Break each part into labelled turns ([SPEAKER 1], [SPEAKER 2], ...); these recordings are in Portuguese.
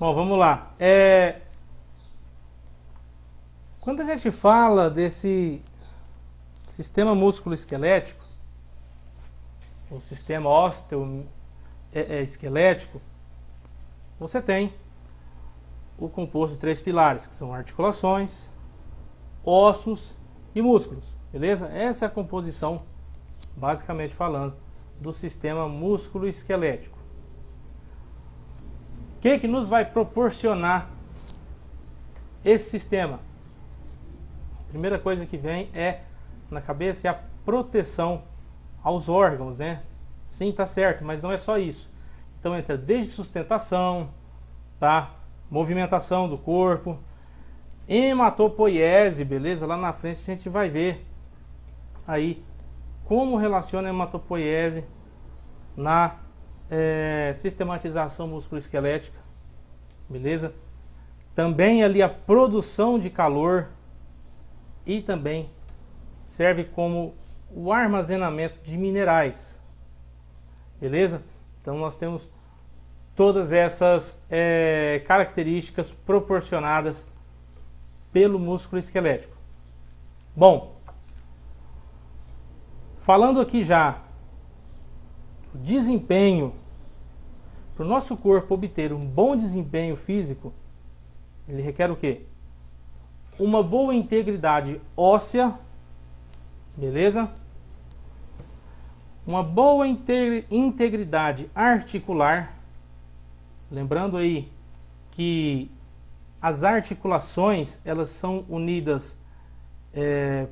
[SPEAKER 1] Bom, vamos lá. Quando a gente fala desse sistema músculo-esquelético, o sistema ósseo-esquelético, você tem o composto de 3 pilares, que são articulações, ossos e músculos, beleza? Essa é a composição, basicamente falando, do sistema músculo-esquelético. O que nos vai proporcionar esse sistema? A primeira coisa que vem na cabeça é a proteção aos órgãos, né? Sim, tá certo, mas não é só isso. Então entra desde sustentação, tá? Movimentação do corpo, hematopoiese, beleza? Lá na frente a gente vai ver aí como relaciona a hematopoiese na sistematização musculoesquelética, beleza? Também ali a produção de calor e também serve como o armazenamento de minerais, beleza? Então nós temos todas essas características proporcionadas pelo músculo esquelético. Bom, falando aqui já do desempenho, para o nosso corpo obter um bom desempenho físico, ele requer o quê? Uma boa integridade óssea, beleza? Uma boa integridade articular, lembrando aí que as articulações elas são unidas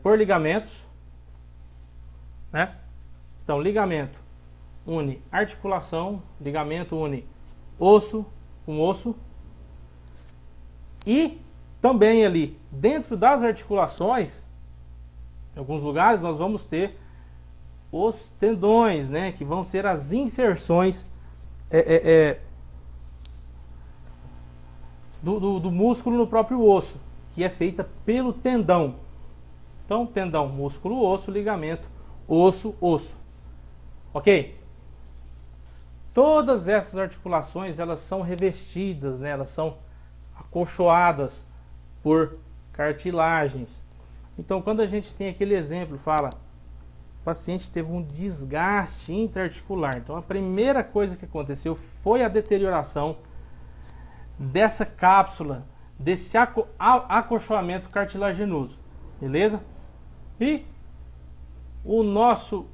[SPEAKER 1] por ligamentos, né? Então ligamento une articulação, ligamento une osso com osso, e também ali dentro das articulações, em alguns lugares nós vamos ter os tendões, né, que vão ser as inserções do músculo no próprio osso, que é feita pelo tendão. Então, tendão, músculo, osso, ligamento, osso, osso. Ok? Todas essas articulações, elas são revestidas, né, elas são acolchoadas por cartilagens. Então, quando a gente tem aquele exemplo, fala, o paciente teve um desgaste intraarticular. Então, a primeira coisa que aconteceu foi a deterioração dessa cápsula, desse acolchoamento cartilaginoso, beleza? E o nosso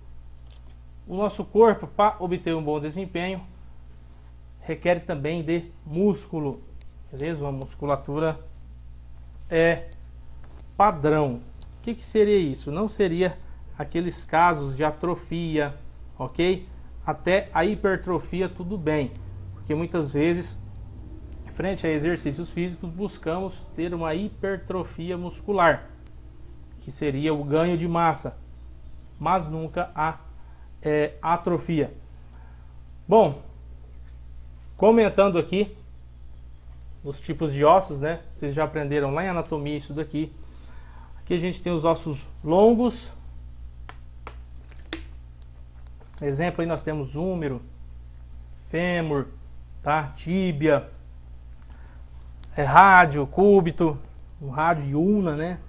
[SPEAKER 1] corpo, para obter um bom desempenho, requer também de músculo, beleza? Uma musculatura padrão. O que seria isso? Não seria aqueles casos de atrofia, ok? Até a hipertrofia tudo bem, porque muitas vezes, frente a exercícios físicos, buscamos ter uma hipertrofia muscular, que seria o ganho de massa, mas nunca a atrofia. Bom, comentando aqui os tipos de ossos, né? Vocês já aprenderam lá em anatomia isso daqui. Aqui a gente tem os ossos longos. Exemplo aí nós temos húmero, fêmur, tá? Tíbia, rádio, cúbito, o rádio e ulna, né?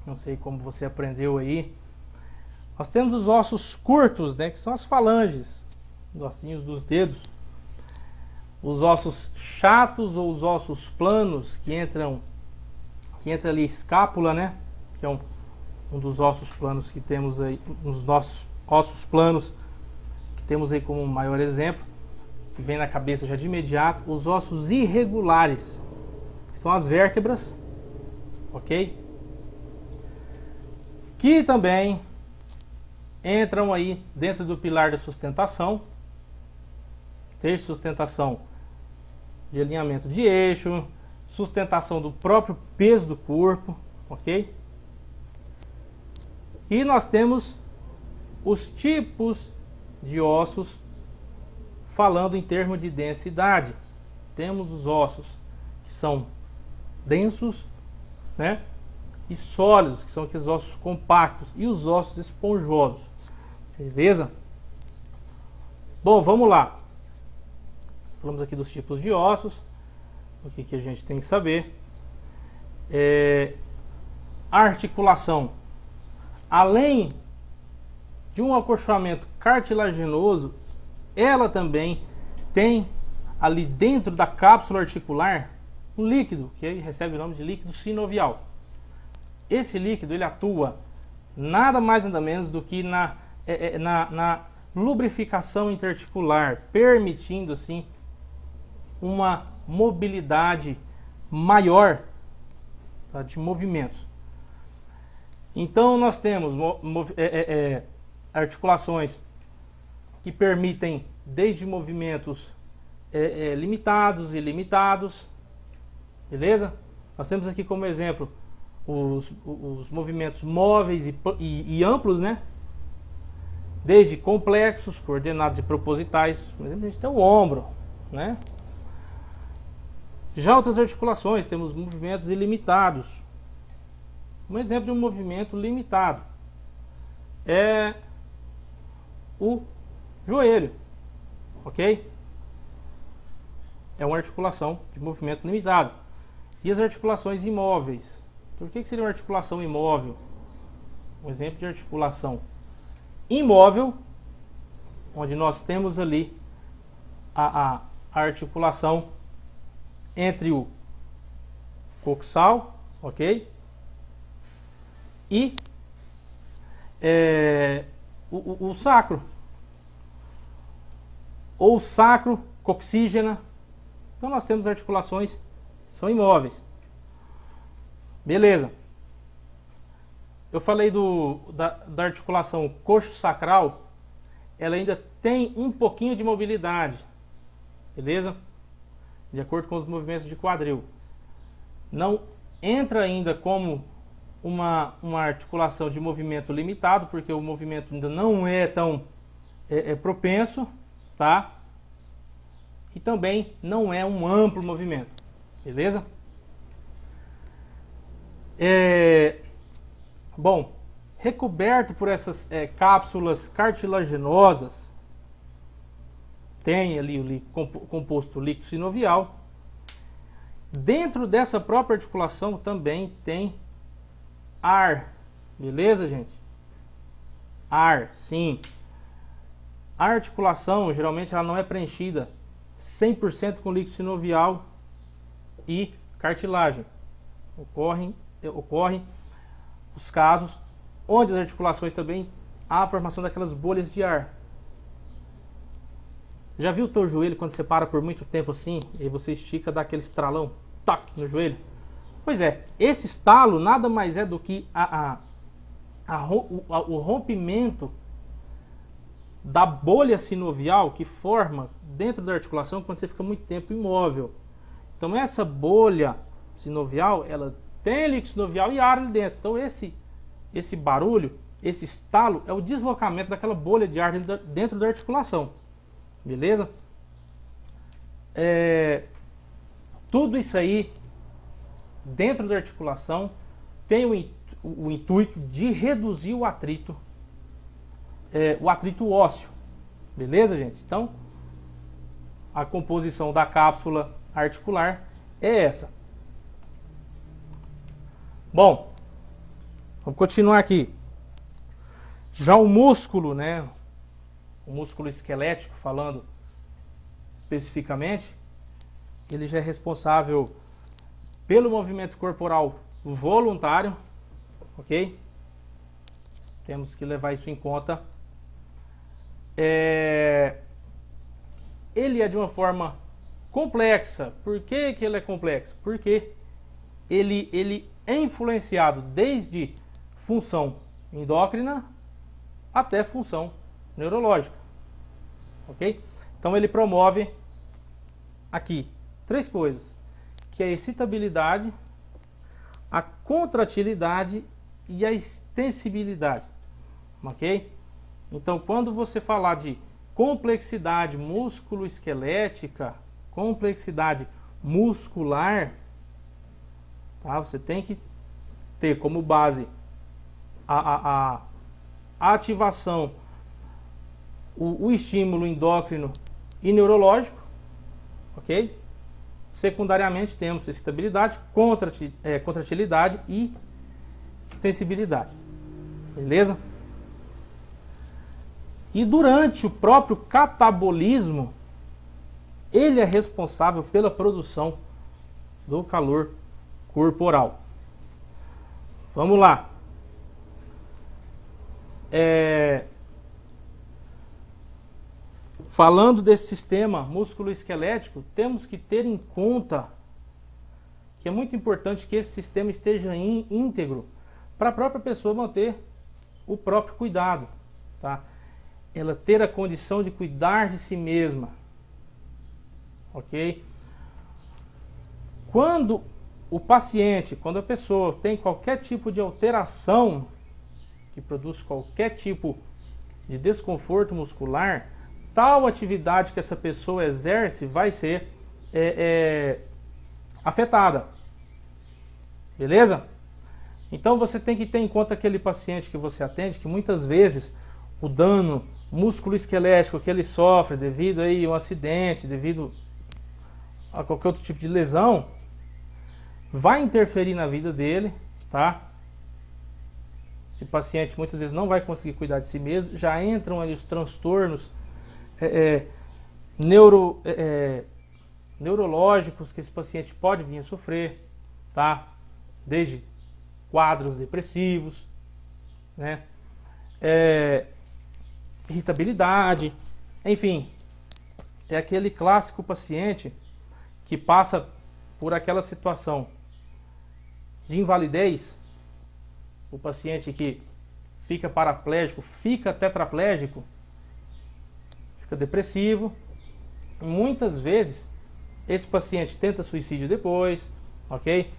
[SPEAKER 1] Não sei como você aprendeu aí. Nós temos os ossos curtos, né, que são as falanges, os ossinhos dos dedos. Os ossos chatos ou os ossos planos, que entra ali a escápula, né, que é um dos ossos planos que temos aí, os nossos ossos planos que temos aí como maior exemplo, que vem na cabeça já de imediato. Os ossos irregulares, que são as vértebras, ok? Que também entram aí dentro do pilar da sustentação, desde sustentação de alinhamento de eixo, sustentação do próprio peso do corpo, ok? E nós temos os tipos de ossos, falando em termos de densidade. Temos os ossos que são densos, né? E sólidos, que são aqueles ossos compactos, e os ossos esponjosos. Beleza? Bom, vamos lá. Falamos aqui dos tipos de ossos. o que a gente tem que saber? A articulação, além de um acolchoamento cartilaginoso, ela também tem ali dentro da cápsula articular um líquido que recebe o nome de líquido sinovial. Esse líquido ele atua nada mais nada menos do que na lubrificação interarticular, permitindo assim uma mobilidade maior, tá, de movimentos. Então nós temos articulações que permitem desde movimentos limitados e ilimitados, beleza? Nós temos aqui como exemplo os movimentos móveis e amplos, né? Desde complexos, coordenados e propositais. Por exemplo, a gente tem o ombro, né? Já outras articulações, temos movimentos ilimitados. Um exemplo de um movimento limitado é o joelho, ok? É uma articulação de movimento limitado. E as articulações imóveis? Por que seria uma articulação imóvel? Um exemplo de articulação imóvel, onde nós temos ali a articulação entre o coxal, ok? E o sacro, ou sacro-coxígena. Então nós temos articulações que são imóveis. Beleza. Eu falei da articulação coxo-sacral, ela ainda tem um pouquinho de mobilidade, beleza? De acordo com os movimentos de quadril. Não entra ainda como uma articulação de movimento limitado, porque o movimento ainda não é tão propenso, tá? E também não é um amplo movimento, beleza? Bom, recoberto por essas cápsulas cartilaginosas, tem ali o composto líquido sinovial. Dentro dessa própria articulação também tem ar, beleza, gente? Ar, sim. A articulação, geralmente, ela não é preenchida 100% com líquido sinovial e cartilagem. Ocorrem os casos onde as articulações também há a formação daquelas bolhas de ar. Já viu o teu joelho quando você para por muito tempo assim, e você estica, dá aquele estralão, toque no joelho? Pois é, esse estalo nada mais é do que o rompimento da bolha sinovial que forma dentro da articulação quando você fica muito tempo imóvel. Então essa bolha sinovial, ela tem líquido sinovial e ar ali dentro. Então esse barulho, esse estalo é o deslocamento daquela bolha de ar dentro da articulação. Beleza? Tudo isso aí dentro da articulação tem o intuito de reduzir o atrito ósseo. Beleza, gente? Então, a composição da cápsula articular é essa. Bom, vamos continuar aqui. Já o músculo, né? O músculo esquelético, falando especificamente, ele já é responsável pelo movimento corporal voluntário, ok? Temos que levar isso em conta. Ele é de uma forma complexa. Por que ele é complexo? Porque ele é influenciado desde função endócrina até função neurológica, ok? Então ele promove aqui 3 coisas, que é a excitabilidade, a contratilidade e a extensibilidade, ok? Então quando você falar de complexidade músculo-esquelética, complexidade muscular, tá? Você tem que ter como base a ativação, o estímulo endócrino e neurológico, ok? secundariamente temos excitabilidade, contratilidade e extensibilidade. Beleza? E durante o próprio catabolismo, ele é responsável pela produção do calor corporal. Vamos lá. Falando desse sistema músculo-esquelético, temos que ter em conta que é muito importante que esse sistema esteja íntegro para a própria pessoa manter o próprio cuidado, tá? Ela ter a condição de cuidar de si mesma, ok? Quando a pessoa tem qualquer tipo de alteração que produz qualquer tipo de desconforto muscular, tal atividade que essa pessoa exerce vai ser afetada. Beleza? Então você tem que ter em conta aquele paciente que você atende, que muitas vezes o dano músculo-esquelético que ele sofre devido a um acidente, devido a qualquer outro tipo de lesão, vai interferir na vida dele, tá? Esse paciente muitas vezes não vai conseguir cuidar de si mesmo, já entram ali os transtornos neurológicos que esse paciente pode vir a sofrer, tá? Desde quadros depressivos, né? Irritabilidade, enfim, é aquele clássico paciente que passa por aquela situação de invalidez, o paciente que fica paraplégico, fica tetraplégico, fica depressivo. Muitas vezes esse paciente tenta suicídio depois, ok?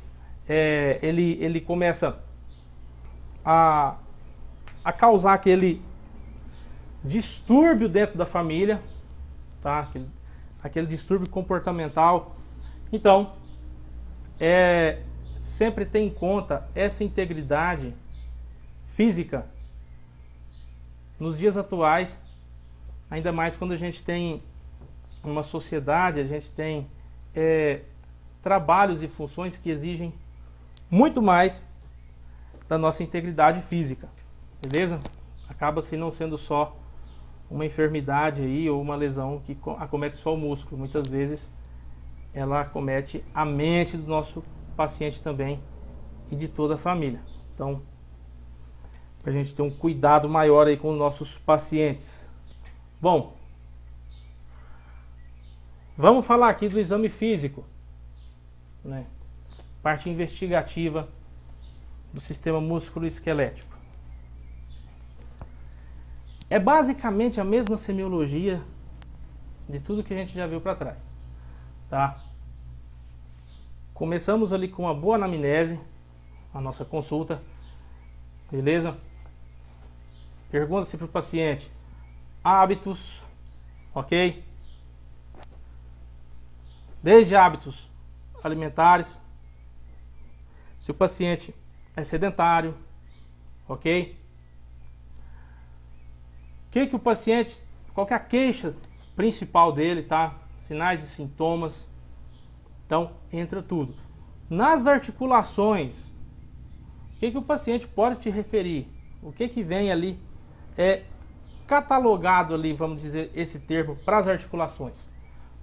[SPEAKER 1] Ele começa a causar aquele distúrbio dentro da família, tá? Aquele distúrbio comportamental. Então, sempre tem em conta essa integridade física nos dias atuais, ainda mais quando a gente tem uma sociedade, a gente tem trabalhos e funções que exigem muito mais da nossa integridade física, beleza? Acaba-se não sendo só uma enfermidade aí ou uma lesão que acomete só o músculo, muitas vezes ela acomete a mente do nosso paciente também e de toda a família. Então, para a gente ter um cuidado maior aí com os nossos pacientes. Bom, vamos falar aqui do exame físico, né? Parte investigativa do sistema músculo-esquelético. É basicamente a mesma semiologia de tudo que a gente já viu para trás, tá? Começamos ali com uma boa anamnese, a nossa consulta, beleza? Pergunta-se para o paciente hábitos, ok? Desde hábitos alimentares, se o paciente é sedentário, ok? O paciente, qual que é a queixa principal dele, tá? Sinais e sintomas. Então, entra tudo. Nas articulações, o que o paciente pode te referir? O que vem ali catalogado ali, vamos dizer esse termo, para as articulações?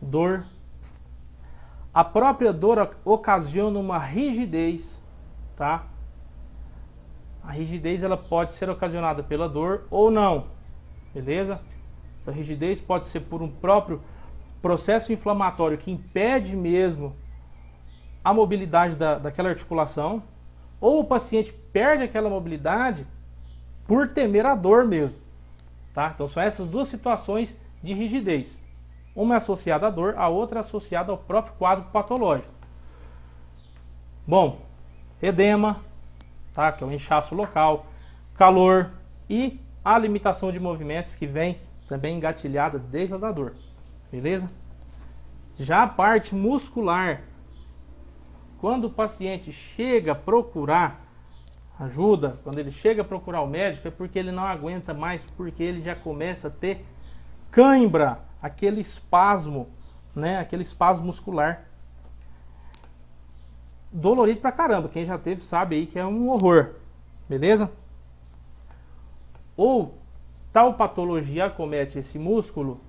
[SPEAKER 1] Dor. A própria dor ocasiona uma rigidez, tá? A rigidez ela pode ser ocasionada pela dor ou não, beleza? Essa rigidez pode ser por um próprio processo inflamatório que impede mesmo a mobilidade daquela articulação, ou o paciente perde aquela mobilidade por temer a dor mesmo, tá? Então são essas duas situações de rigidez. Uma é associada à dor, a outra é associada ao próprio quadro patológico. Bom, edema, tá? Que é o inchaço local, calor e a limitação de movimentos que vem também engatilhada desde a da dor, beleza? Já a parte muscular, quando o paciente chega a procurar ajuda, quando ele chega a procurar o médico, é porque ele não aguenta mais, porque ele já começa a ter cãibra, aquele espasmo, né? Aquele espasmo muscular. dolorido pra caramba. Quem já teve sabe aí que é um horror. Beleza? Ou tal patologia acomete esse músculo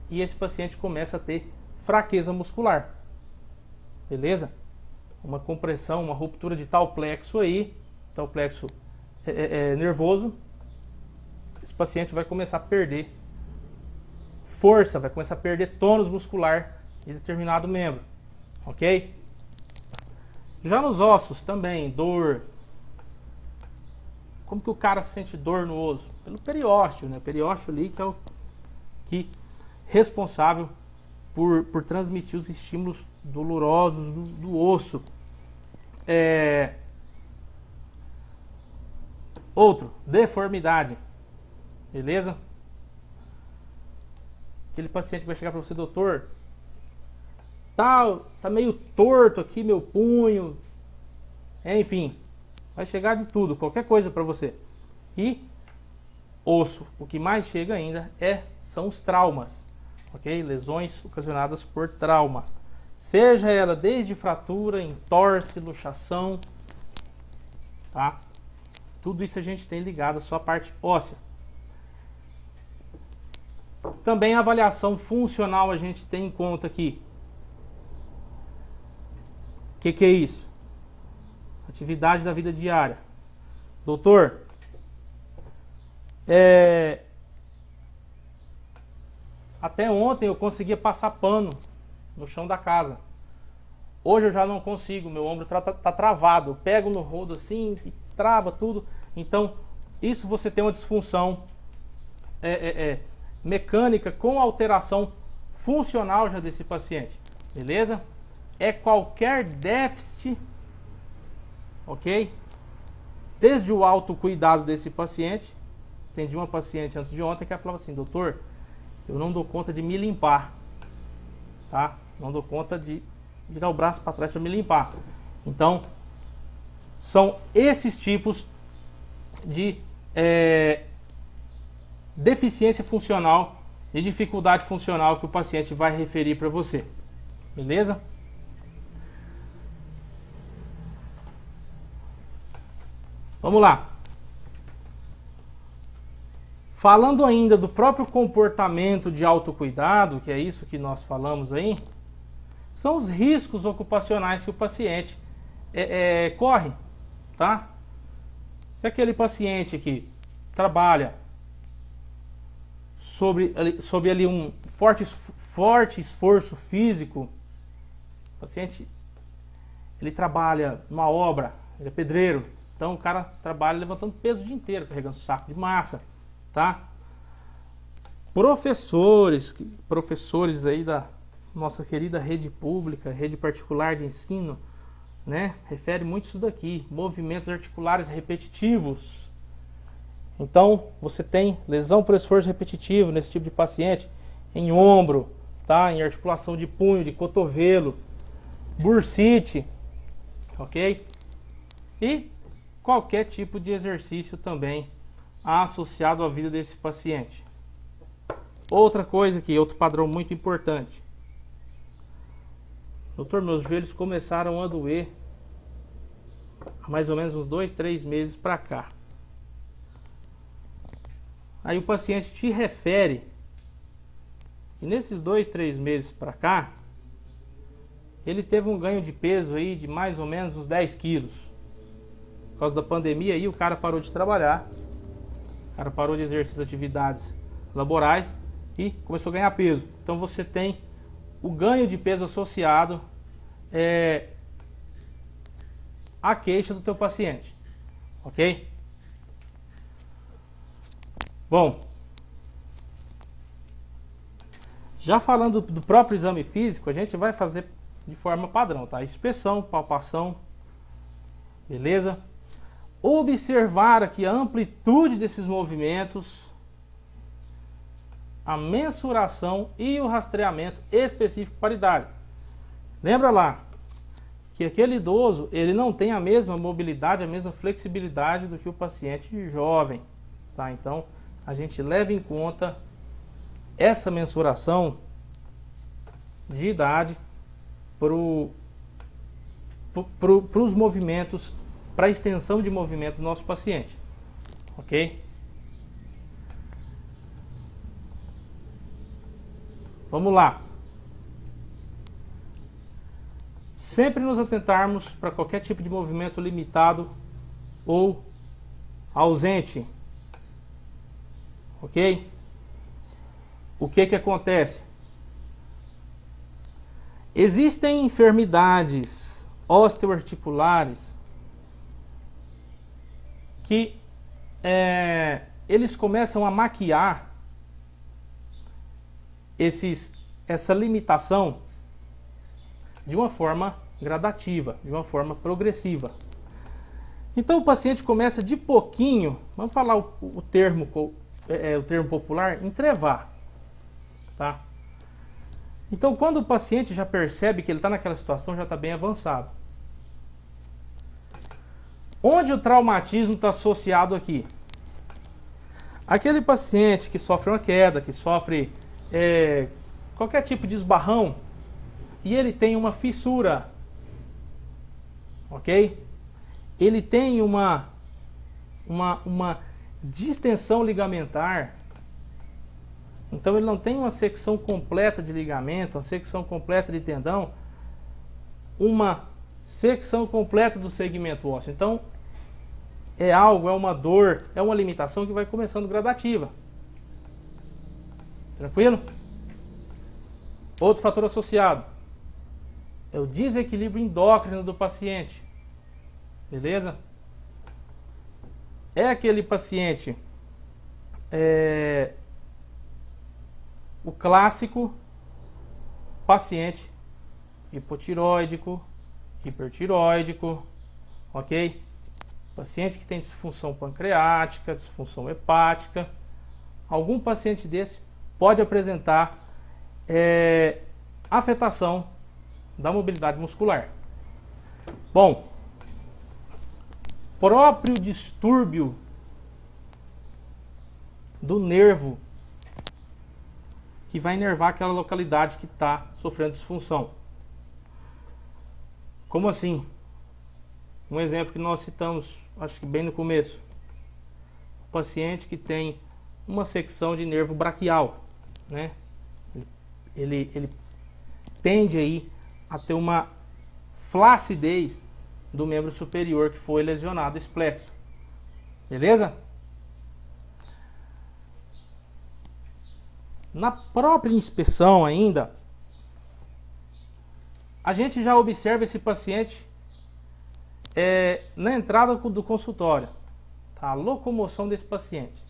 [SPEAKER 1] e esse paciente começa a ter fraqueza muscular. Beleza? Uma compressão, uma ruptura de tal plexo aí, tal plexo nervoso, esse paciente vai começar a perder força, vai começar a perder tônus muscular de determinado membro, ok? Já nos ossos também, dor. Como que o cara sente dor no osso? Pelo periósteo, né? O periósteo ali que é o que responsável por transmitir os estímulos dolorosos do osso. Outro, deformidade. Beleza? Aquele paciente que vai chegar para você, doutor, tá meio torto aqui meu punho. Enfim, vai chegar de tudo, qualquer coisa para você. E osso, o que mais chega ainda são os traumas. Ok? Lesões ocasionadas por trauma. Seja ela desde fratura, entorse, luxação, tá? Tudo isso a gente tem ligado à sua parte óssea. Também a avaliação funcional a gente tem em conta aqui. O que é isso? Atividade da vida diária. Doutor, até ontem eu conseguia passar pano no chão da casa. Hoje eu já não consigo, meu ombro tá travado. Eu pego no rodo assim e trava tudo. Então, isso você tem uma disfunção mecânica com alteração funcional já desse paciente. Beleza? É qualquer déficit, ok? Desde o autocuidado desse paciente. Atendi uma paciente antes de ontem que ela falava assim, doutor, eu não dou conta de me limpar, tá? Não dou conta de virar o braço para trás para me limpar. Então, são esses tipos de deficiência funcional e dificuldade funcional que o paciente vai referir para você. Beleza? Vamos lá. Falando ainda do próprio comportamento de autocuidado, que é isso que nós falamos aí, são os riscos ocupacionais que o paciente corre, tá? Se aquele paciente que trabalha sob ali um forte esforço físico, o paciente ele trabalha numa obra, ele é pedreiro, então o cara trabalha levantando peso o dia inteiro, carregando saco de massa, tá? Professores aí da nossa querida rede pública, rede particular de ensino, né? Refere muito isso daqui, movimentos articulares repetitivos. Então, você tem lesão por esforço repetitivo nesse tipo de paciente, em ombro, tá? Em articulação de punho, de cotovelo, bursite, ok? E qualquer tipo de exercício também associado à vida desse paciente. Outra coisa aqui, outro padrão muito importante. Doutor, meus joelhos começaram a doer há mais ou menos uns 2, 3 meses para cá. Aí o paciente te refere que nesses 2, 3 meses para cá, ele teve um ganho de peso aí de mais ou menos uns 10 quilos. Por causa da pandemia aí o cara parou de trabalhar, o cara parou de exercer atividades laborais e começou a ganhar peso. Então você tem o ganho de peso associado à queixa do teu paciente, ok? Bom, já falando do próprio exame físico, a gente vai fazer de forma padrão, tá? Inspeção, palpação, beleza? Observar aqui a amplitude desses movimentos, a mensuração e o rastreamento específico para a idade. Lembra lá que aquele idoso, ele não tem a mesma mobilidade, a mesma flexibilidade do que o paciente jovem, tá? Então, a gente leva em conta essa mensuração de idade para os movimentos, para a extensão de movimento do nosso paciente, ok? Vamos lá. Sempre nos atentarmos para qualquer tipo de movimento limitado ou ausente, ok? O que acontece? Existem enfermidades osteoarticulares que eles começam a maquiar essa limitação de uma forma gradativa, de uma forma progressiva. Então o paciente começa de pouquinho, vamos falar o termo popular, entrevar, tá? Então quando o paciente já percebe que ele está naquela situação, já está bem avançado. Onde o traumatismo está associado aqui? Aquele paciente que sofre uma queda, que sofre qualquer tipo de esbarrão, e ele tem uma fissura, ok? Ele tem uma distensão ligamentar, então ele não tem uma secção completa de ligamento, uma secção completa de tendão, uma secção completa do segmento ósseo. Então é uma dor, é uma limitação que vai começando gradativa. Tranquilo? Outro fator associado é o desequilíbrio endócrino do paciente. Beleza? É aquele paciente, o clássico paciente hipotiroídico, hipertiroídico, ok? Paciente que tem disfunção pancreática, disfunção hepática. Algum paciente desse pode apresentar afetação da mobilidade muscular. Bom, próprio distúrbio do nervo que vai inervar aquela localidade que está sofrendo disfunção. Como assim? Um exemplo que nós citamos, acho que bem no começo. O paciente que tem uma secção de nervo braquial, né? Ele tende aí a ter uma flacidez do membro superior que foi lesionado, esplexo. Beleza? Na própria inspeção ainda, a gente já observa esse paciente na entrada do consultório, tá? A locomoção desse paciente.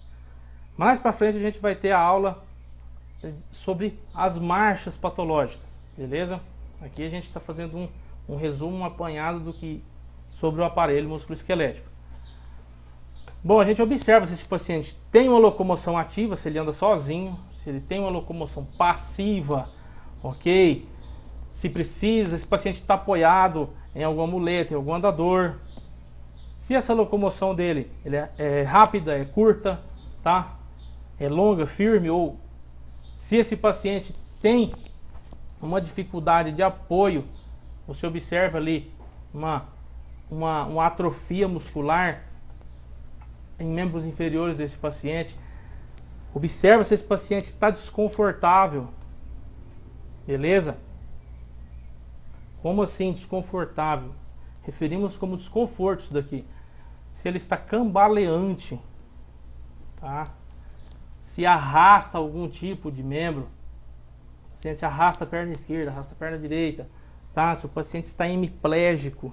[SPEAKER 1] Mais para frente a gente vai ter a aula sobre as marchas patológicas, beleza? Aqui a gente está fazendo um resumo, um apanhado sobre o aparelho musculoesquelético. Bom, a gente observa se esse paciente tem uma locomoção ativa, se ele anda sozinho, se ele tem uma locomoção passiva, ok? Se precisa, esse paciente está apoiado em alguma muleta, em algum andador. Se essa locomoção dele é rápida, é curta, tá? É longa, firme, ou se esse paciente tem uma dificuldade de apoio, você observa ali uma atrofia muscular em membros inferiores desse paciente. Observa se esse paciente está desconfortável. Beleza? Como assim desconfortável? Referimos como desconforto isso daqui. Se ele está cambaleante, tá? Se arrasta algum tipo de membro, o paciente arrasta a perna esquerda, arrasta a perna direita, tá? Se o paciente está hemiplégico,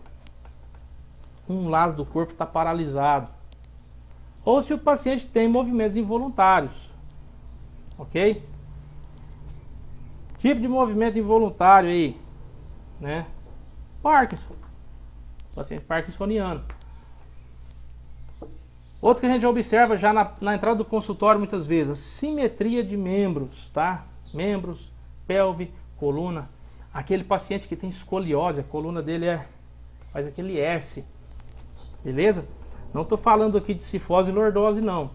[SPEAKER 1] um lado do corpo está paralisado, ou se o paciente tem movimentos involuntários, ok? Tipo de movimento involuntário aí, né? Parkinson, paciente parkinsoniano. Outro que a gente observa já na entrada do consultório muitas vezes, a simetria de membros, tá? Membros, pelve, coluna. Aquele paciente que tem escoliose, a coluna dele faz aquele S, beleza? Não estou falando aqui de cifose e lordose, não.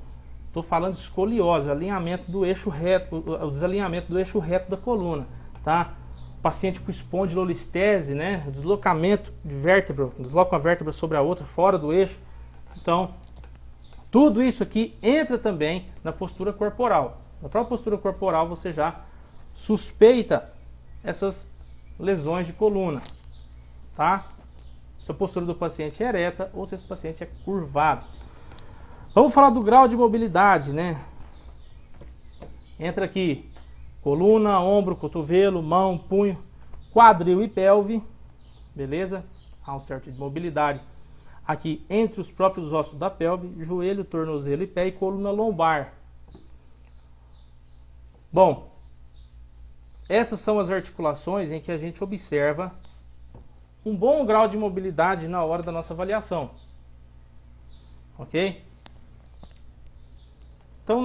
[SPEAKER 1] Estou falando de escoliose, alinhamento do eixo reto, o desalinhamento do eixo reto da coluna, tá? paciente com espondilolistese, né? Deslocamento de vértebra, desloca uma vértebra sobre a outra, fora do eixo. Então, tudo isso aqui entra também na postura corporal. Na própria postura corporal você já suspeita essas lesões de coluna, tá? Se a postura do paciente é ereta ou se esse paciente é curvado. Vamos falar do grau de mobilidade, né? Entra aqui coluna, ombro, cotovelo, mão, punho, quadril e pelve, beleza? Há um certo de mobilidade aqui entre os próprios ossos da pelve, joelho, tornozelo e pé e coluna lombar. Bom, essas são as articulações em que a gente observa um bom grau de mobilidade na hora da nossa avaliação. Ok? Então,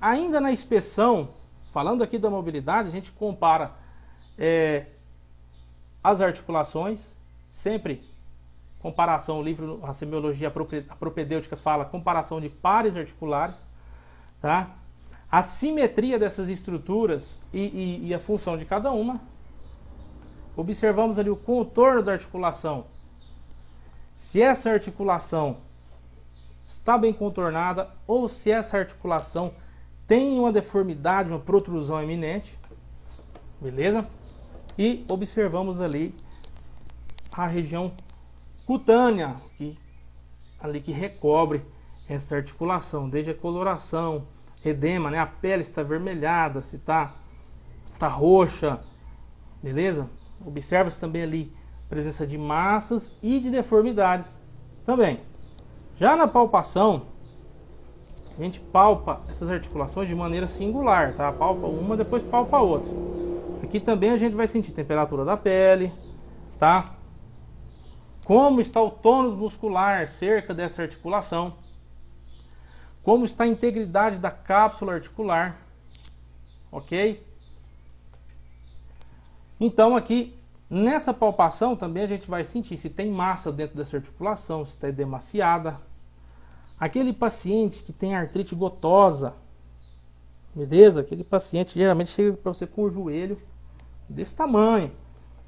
[SPEAKER 1] ainda na inspeção, falando aqui da mobilidade, a gente compara as articulações, sempre comparação, o livro, a semiologia, a propedêutica fala comparação de pares articulares, tá? A simetria dessas estruturas e a função de cada uma. Observamos ali o contorno da articulação. Se essa articulação está bem contornada ou se essa articulação tem uma deformidade, uma protrusão eminente, beleza? E observamos ali a região cutânea, que recobre essa articulação, desde a coloração, edema, né? A pele está avermelhada, se tá roxa, beleza? Observa-se também ali a presença de massas e de deformidades também. Já na palpação, a gente palpa essas articulações de maneira singular, tá? Palpa uma, depois palpa a outra. Aqui também a gente vai sentir temperatura da pele, tá? Como está o tônus muscular cerca dessa articulação. Como está a integridade da cápsula articular. Ok? Então aqui, nessa palpação também a gente vai sentir se tem massa dentro dessa articulação, se está demasiada. Aquele paciente que tem artrite gotosa, beleza? Aquele paciente geralmente chega para você com o joelho desse tamanho,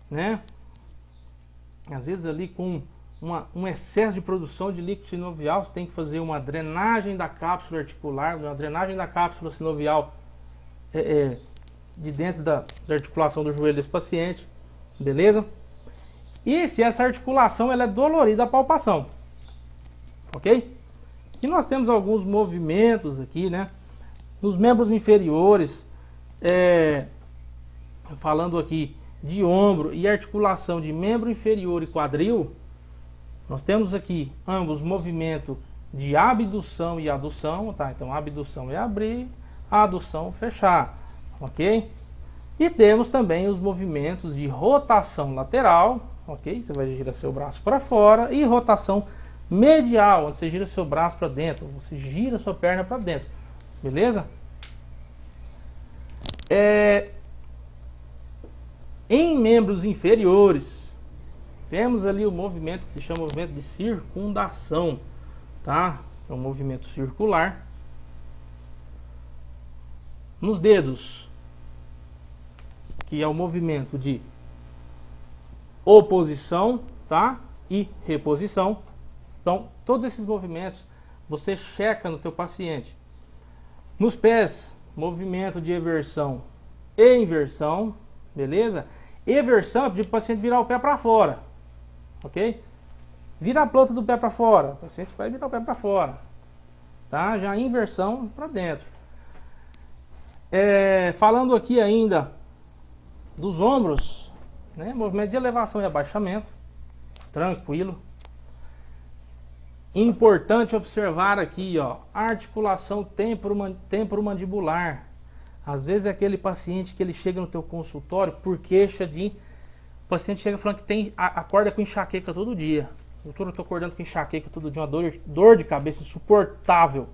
[SPEAKER 1] né? Às vezes ali com um excesso de produção de líquido sinovial, você tem que fazer uma drenagem da cápsula articular, uma drenagem da cápsula sinovial de dentro da articulação do joelho desse paciente, beleza? E se essa articulação ela é dolorida a palpação, ok? E nós temos alguns movimentos aqui, né? Nos membros inferiores, falando aqui de ombro e articulação de membro inferior e quadril, nós temos aqui ambos movimento de abdução e adução, tá? Então abdução é abrir, adução fechar, ok? E temos também os movimentos de rotação lateral, ok? Você vai girar seu braço para fora, e rotação medial, onde você gira seu braço para dentro, você gira sua perna para dentro, beleza? Em membros inferiores, temos ali o movimento que se chama movimento de circundação, tá? É um movimento circular. Nos dedos, que é o movimento de oposição, tá? E reposição. Então, todos esses movimentos você checa no teu paciente. Nos pés, movimento de eversão e inversão, beleza? Eversão é pedir para o paciente virar o pé para fora, ok? Vira a planta do pé para fora, o paciente vai virar o pé para fora, tá? Já inversão para dentro. Falando aqui ainda dos ombros, né? Movimento de elevação e abaixamento, tranquilo. Importante observar aqui, ó, articulação temporomandibular. Às vezes é aquele paciente que ele chega no teu consultório por queixa de... O paciente chega falando que acorda com enxaqueca todo dia. Doutor, eu tô acordando com enxaqueca todo dia, uma dor de cabeça insuportável.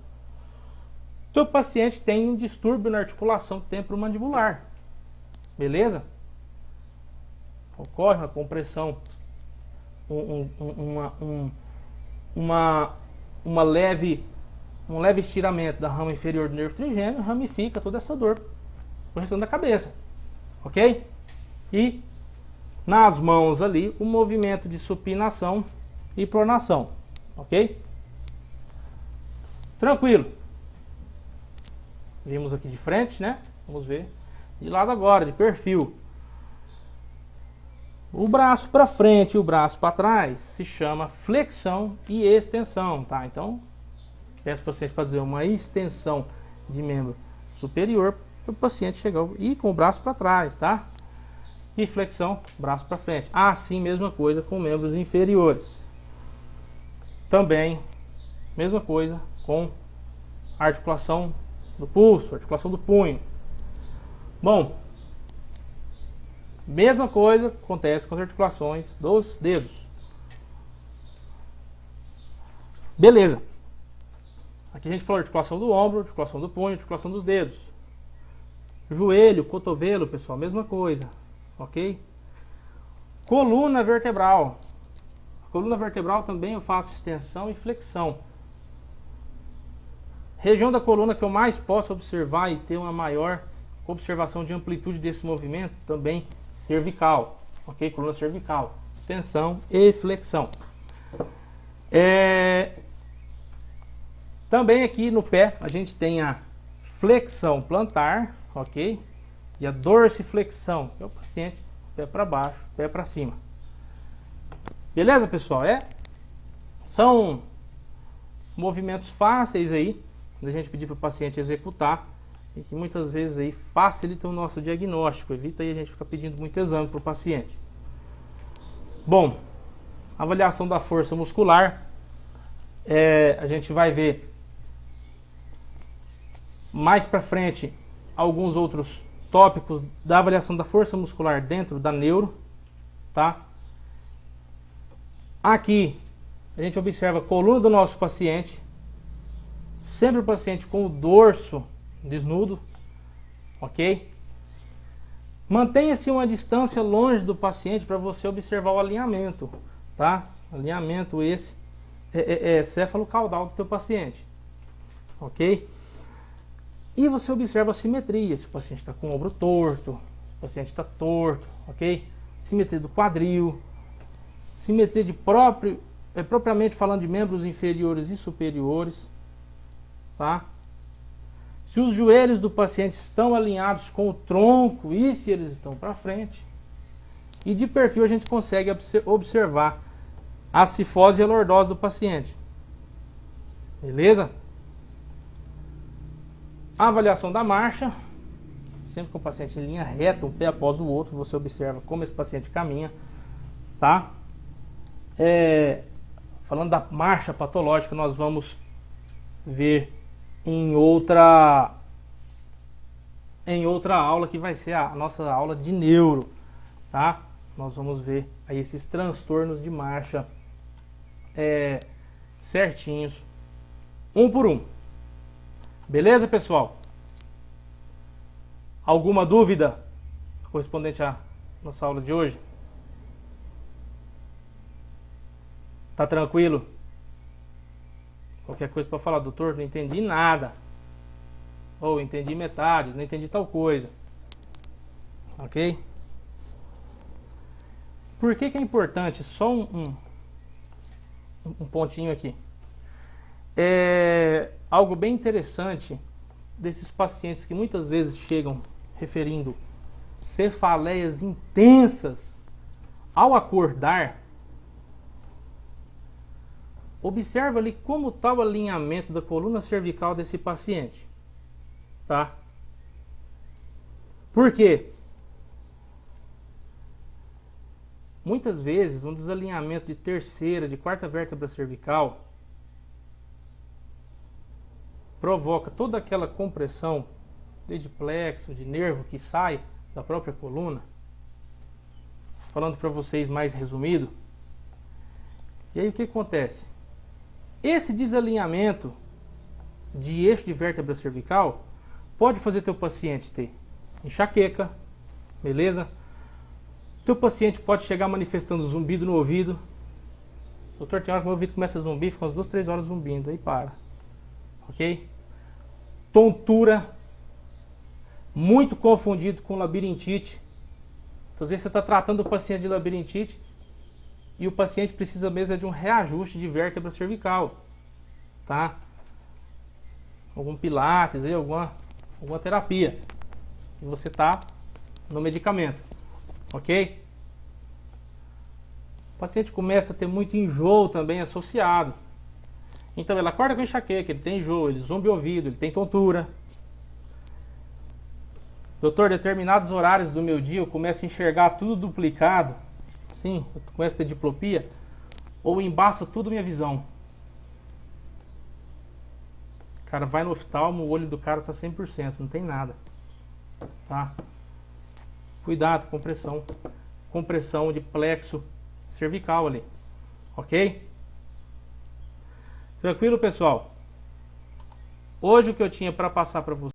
[SPEAKER 1] O teu paciente tem um distúrbio na articulação temporomandibular. Beleza? Ocorre uma compressão, um leve estiramento da rama inferior do nervo trigêmeo, ramifica toda essa dor pro restante da cabeça, ok? E nas mãos ali o movimento de supinação e pronação, ok? Tranquilo. Vimos aqui de frente, né? Vamos ver de lado agora, de perfil. O braço para frente e o braço para trás se chama flexão e extensão, tá? Então, peço para você fazer uma extensão de membro superior para o paciente chegar e com o braço para trás, tá? E flexão, braço para frente. Assim, mesma coisa com membros inferiores. Também, mesma coisa com a articulação do pulso, articulação do punho. Bom, mesma coisa acontece com as articulações dos dedos. Beleza. Aqui a gente falou articulação do ombro, articulação do punho, articulação dos dedos. Joelho, cotovelo, pessoal, mesma coisa. Ok? Coluna vertebral. A coluna vertebral também eu faço extensão e flexão. Região da coluna que eu mais posso observar e ter uma maior observação de amplitude desse movimento, também cervical, ok? Coluna cervical, extensão e flexão. Também aqui no pé a gente tem a flexão plantar, ok? E a dorsiflexão, que é o paciente pé para baixo, pé para cima. Beleza, pessoal? São movimentos fáceis aí da gente pedir para o paciente executar e que muitas vezes aí facilitam o nosso diagnóstico, evita aí a gente ficar pedindo muito exame para o paciente. Bom, avaliação da força muscular, a gente vai ver mais para frente alguns outros tópicos da avaliação da força muscular dentro da neuro, tá? Aqui a gente observa a coluna do nosso paciente, sempre o paciente com o dorso desnudo, ok? Mantenha-se uma distância longe do paciente para você observar o alinhamento, tá? Alinhamento esse é céfalo-caudal do teu paciente, ok? E você observa a simetria, se o paciente está com o ombro torto, se o paciente está torto, ok? Simetria do quadril, simetria de propriamente falando de membros inferiores e superiores, tá? Se os joelhos do paciente estão alinhados com o tronco e se eles estão para frente. E de perfil a gente consegue observar a cifose e a lordose do paciente. Beleza? A avaliação da marcha, sempre com o paciente em linha reta, um pé após o outro, você observa como esse paciente caminha, tá? Falando da marcha patológica, nós vamos ver em outra aula, que vai ser a nossa aula de neuro, tá? Nós vamos ver aí esses transtornos de marcha certinhos, um por um. Beleza, pessoal? Alguma dúvida correspondente à nossa aula de hoje? Tá tranquilo? Qualquer coisa para falar, doutor, não entendi nada. Ou entendi metade, não entendi tal coisa. Ok? Por que é importante? Só um pontinho aqui. Algo bem interessante desses pacientes que muitas vezes chegam referindo cefaleias intensas ao acordar. Observa ali como está o alinhamento da coluna cervical desse paciente, tá? Por quê? Muitas vezes um desalinhamento de terceira, de quarta vértebra cervical provoca toda aquela compressão, desde plexo, de nervo que sai da própria coluna. Falando para vocês mais resumido. E aí o que acontece? Esse desalinhamento de eixo de vértebra cervical pode fazer teu paciente ter enxaqueca, beleza? Teu paciente pode chegar manifestando zumbido no ouvido. Doutor, tem hora que meu ouvido começa a zumbir, fica umas 2, 3 horas zumbindo, aí para. Ok? Tontura, muito confundido com labirintite, Então, às vezes você está tratando o paciente de labirintite e o paciente precisa mesmo de um reajuste de vértebra cervical, tá? Algum pilates, aí, alguma terapia. E você tá no medicamento, ok? O paciente começa a ter muito enjoo também associado. Então ele acorda com enxaqueca, ele tem enjoo, ele zumbi o ouvido, ele tem tontura. Doutor, determinados horários do meu dia eu começo a enxergar tudo duplicado. Sim, eu começo a ter diplopia. Ou embaça tudo minha visão. O cara vai no oftalmo, o olho do cara tá 100%, não tem nada. Tá? Cuidado com compressão. Compressão de plexo cervical ali. Ok? Tranquilo, pessoal? Hoje o que eu tinha para passar para vocês